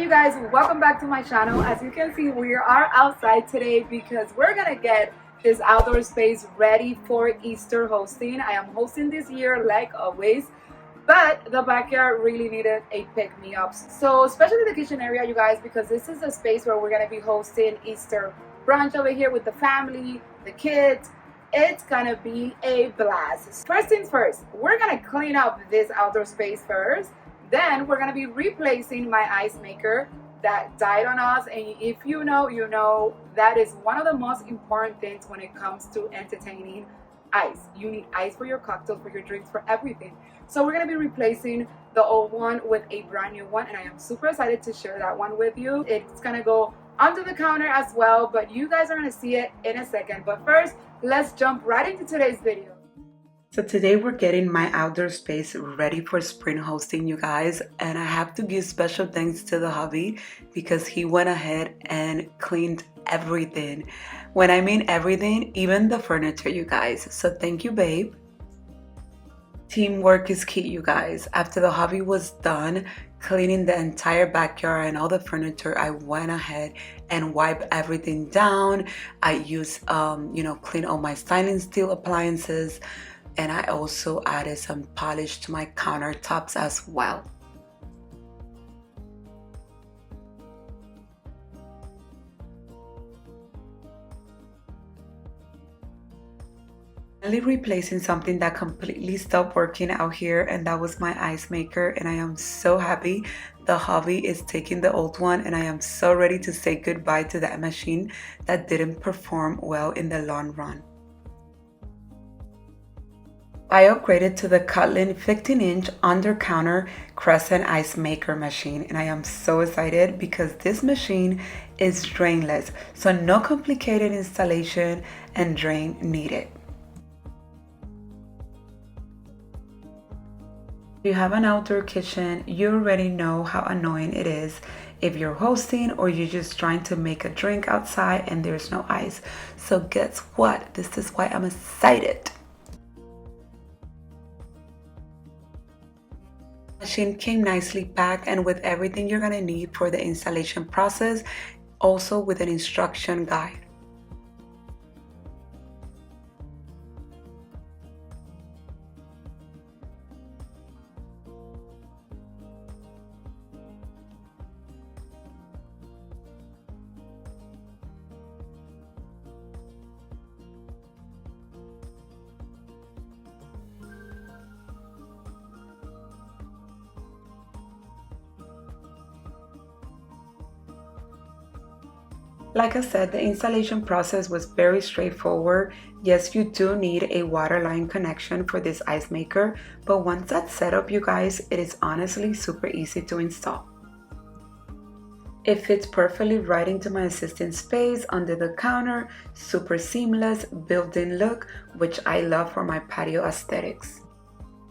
you guys, welcome back to my channel. As you can see, we are outside today because we're gonna get this outdoor space ready for Easter hosting. I am hosting this year like always, but the backyard really needed a pick-me-up. So especially the kitchen area, you guys, because this is the space where we're gonna be hosting Easter brunch over here with the family, the kids. It's gonna be a blast. First things first, we're gonna clean up this outdoor space first. Then we're gonna be replacing my ice maker that died on us, and if you know, you know that is one of the most important things when it comes to entertaining. Ice. You need ice for your cocktails, for your drinks, for everything. So we're gonna be replacing the old one with a brand new one, and I am super excited to share that one with you. It's gonna go under the counter as well, but you guys are gonna see it in a second. But first, let's jump right into today's video. So today we're getting my outdoor space ready for spring hosting, you guys, and I have to give special thanks to the hubby because he went ahead and cleaned everything. When I mean everything, even the furniture, you guys. So thank you, babe. Teamwork is key, you guys. After the hubby was done cleaning the entire backyard and all the furniture, I went ahead and wiped everything down. I used, clean all my styling steel appliances. And I also added some polish to my countertops as well. Finally replacing something that completely stopped working out here, and that was my ice maker, and I am so happy the hubby is taking the old one, and I am so ready to say goodbye to that machine that didn't perform well in the long run. I upgraded to the COTLIN 15-inch Undercounter Crescent ice maker machine, and I am so excited because this machine is drainless, so no complicated installation and drain needed. If you have an outdoor kitchen, you already know how annoying it is if you're hosting or you're just trying to make a drink outside and there's no ice. So guess what? This is why I'm excited. Machine came nicely packed and with everything you're gonna need for the installation process, also with an instruction guide. Like I said, the installation process was very straightforward. Yes, you do need a water line connection for this ice maker, but once that's set up, you guys, it is honestly super easy to install. It fits perfectly right into my existing space under the counter, super seamless, built-in look, which I love for my patio aesthetics.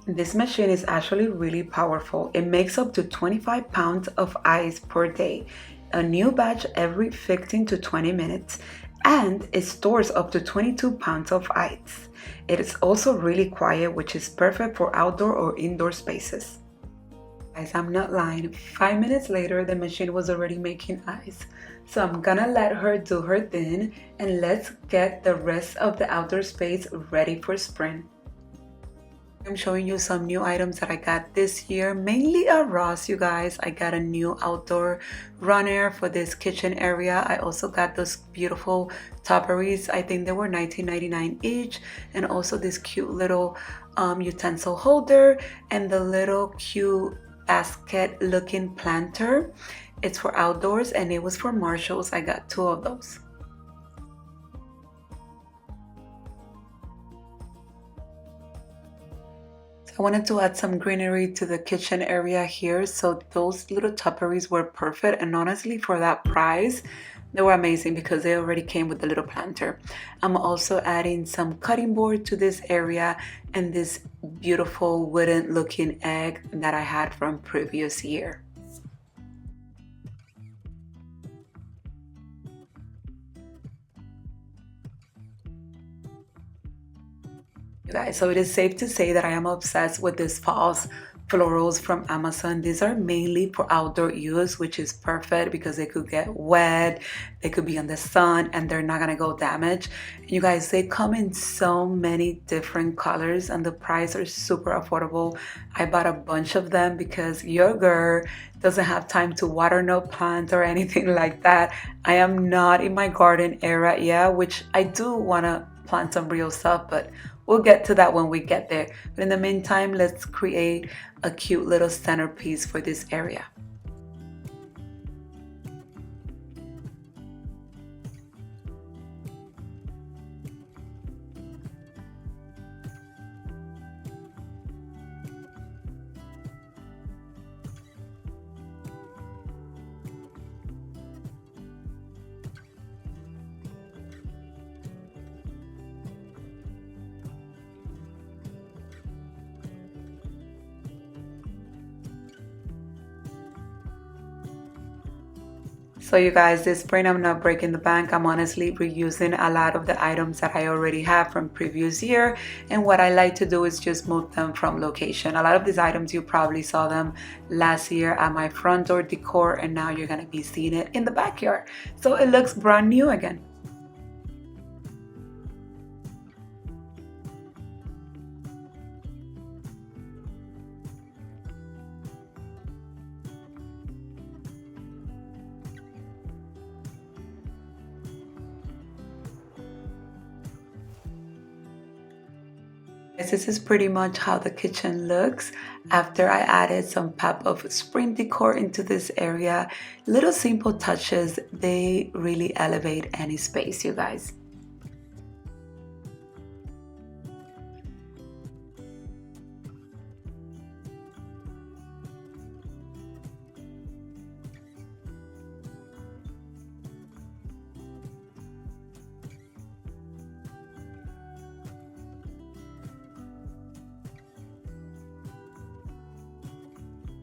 This machine is actually really powerful. It makes up to 25 pounds of ice per day, a new batch every 15 to 20 minutes, and it stores up to 22 pounds of ice. It is also really quiet, which is perfect for outdoor or indoor spaces. Guys, I'm not lying. 5 minutes later, the machine was already making ice. So I'm gonna let her do her thing, and let's get the rest of the outdoor space ready for spring. I'm showing you some new items that I got this year, mainly at Ross, you guys. I got a new outdoor runner for this kitchen area. I also got those beautiful tupperwares. I think they were $19.99 each, and also this cute little utensil holder and the little cute basket looking planter. It's for outdoors and it was for Marshalls. I got 2 of those. I wanted to add some greenery to the kitchen area here, so those little tupperwares were perfect, and honestly for that price they were amazing because they already came with the little planter. I'm also adding some cutting board to this area and this beautiful wooden looking egg that I had from previous year. Guys, so it is safe to say that I am obsessed with this false florals from Amazon. These are mainly for outdoor use, which is perfect because they could get wet, they could be in the sun, and they're not gonna go damaged. You guys, they come in so many different colors and the price are super affordable. I bought a bunch of them because your girl doesn't have time to water no plants or anything like that. I am not in my garden era yet, which I do wanna plant some real stuff, but we'll get to that when we get there. But in the meantime, let's create a cute little centerpiece for this area. So you guys, this spring I'm not breaking the bank. I'm honestly reusing a lot of the items that I already have from previous year. And what I like to do is just move them from location. A lot of these items, you probably saw them last year at my front door decor, and now you're gonna be seeing it in the backyard. So it looks brand new again. This is pretty much how the kitchen looks after I added some pop of spring decor into this area. Little simple touches, they really elevate any space, you guys.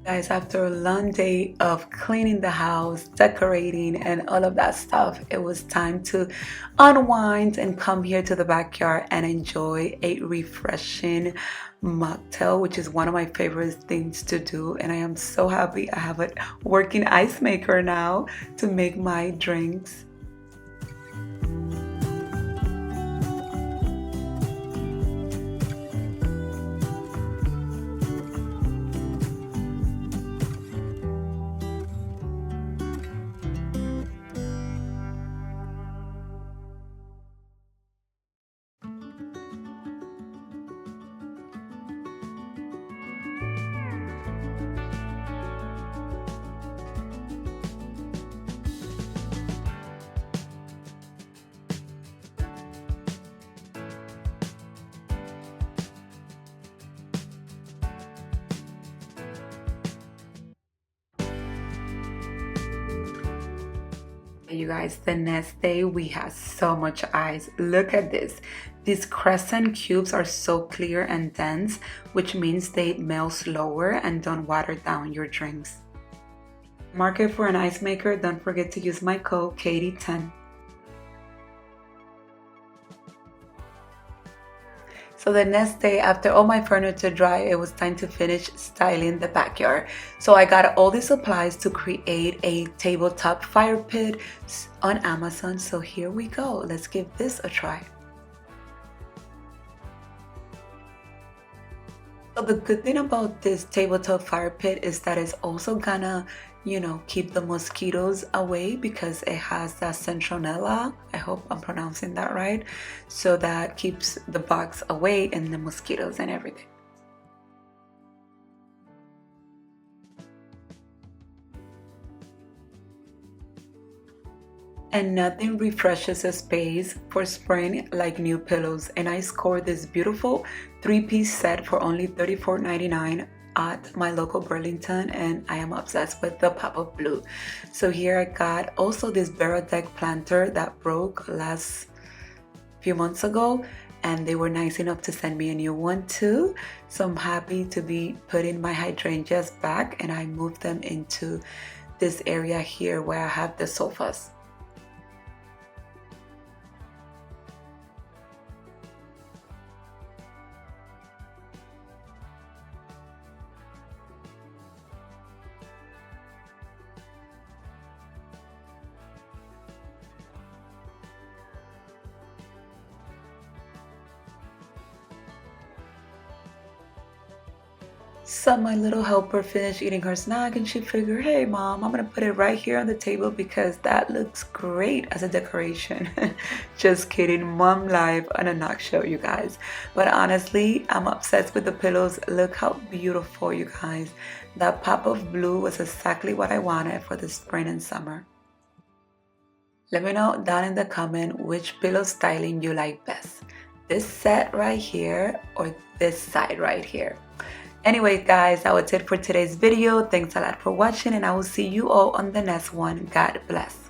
Guys, after a long day of cleaning the house, decorating, and all of that stuff, it was time to unwind and come here to the backyard and enjoy a refreshing mocktail, which is one of my favorite things to do. And I am so happy I have a working ice maker now to make my drinks. You guys, the next day we had so much ice. Look at this. These Crescent cubes are so clear and dense, which means they melt slower and don't water down your drinks. Market for an ice maker, don't forget to use my code Katie10. So the next day, after all my furniture dry, it was time to finish styling the backyard. So I got all the supplies to create a tabletop fire pit on Amazon. So here we go. Let's give this a try. So the good thing about this tabletop fire pit is that it's also gonna, keep the mosquitoes away because it has that centronella. I hope I'm pronouncing that right. So that keeps the bugs away and the mosquitoes and everything. And nothing refreshes a space for spring like new pillows. And I scored this beautiful 3-piece set for only $34.99 at my local Burlington, and I am obsessed with the pop of blue. So here I got also this Barrel Deck planter that broke last few months ago, and they were nice enough to send me a new one too. So I'm happy to be putting my hydrangeas back, and I moved them into this area here where I have the sofas. So my little helper finished eating her snack and she figured, hey mom, I'm gonna put it right here on the table because that looks great as a decoration. Just kidding, mom life on a nutshell, you guys. But honestly, I'm obsessed with the pillows. Look how beautiful, you guys. That pop of blue was exactly what I wanted for the spring and summer. Let me know down in the comment which pillow styling you like best. This set right here or this side right here. Anyway, guys, that was it for today's video. Thanks a lot for watching, and I will see you all on the next one. God bless.